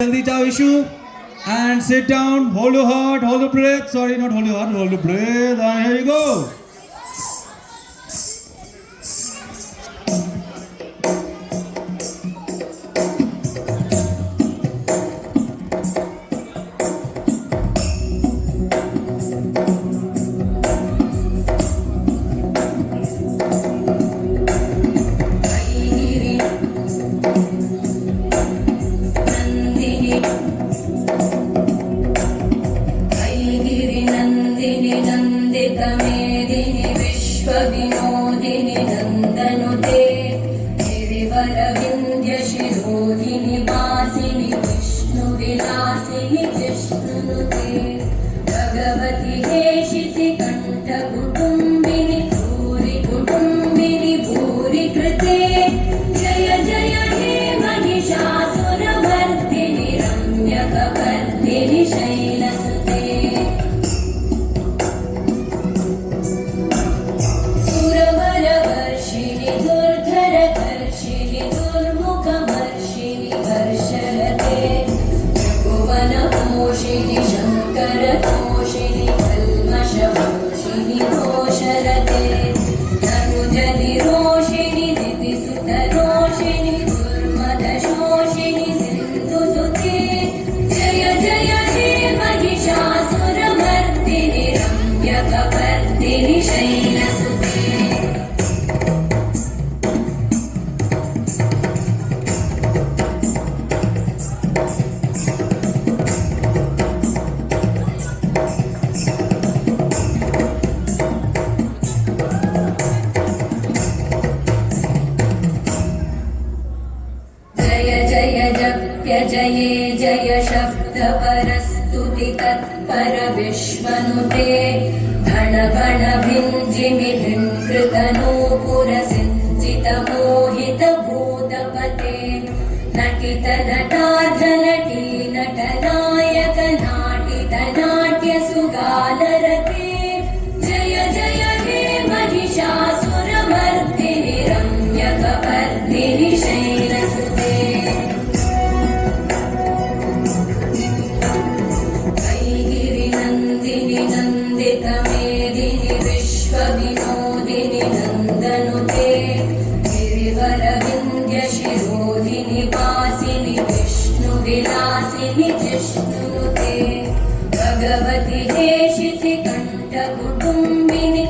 Jaldi jao Ishu and sit down, hold your heart, hold your breath. Sorry, not hold your heart, hold your breath. And here you go. मेदिनि विश्वविनोदिनि नन्दनुते गिरिवरविन्द्यशिरोधिनि वासिनि विष्णुविलासिनि जिष्णुनुते भगवति हेशिति कण्ठकुटुम्बिनि भूरि कुटुम्बिनि भूरि कृते जय जय हे महिषासुरमर्दिनि रम्यकपर्दिनि शैलसुते शङ्करतोषिणि कल्मषभूषिणि घोषरते तनुजनि रोषिणि दितिसुतरोषिणि दुर्मदशोषिणि सिन्धुसुते जय जय हे महिषासुरमर्दिनि रम्यकपर्दिनि शैलसुते जये जय शब्दपरस्तुति तत्पर विश्वनुते घन घन भिञ्जिमि भिङ्कृतनूपुर सिञ्चित मोहित भूतपते नटित नटार्ध नटी नटनायक नाटित नाट्य सुगालरते जय जय हे महिषासुरमर्दिनि रम्यकपर्दिनि शैलसुते मेदिनि विश्वविनोदिनि नन्दनुते गिरिवरविन्द्यशिरोधिनि वासिनि विष्णुविलासिनि जिष्णुनुते भगवति हेशिति कण्ठकुटुम्बिनि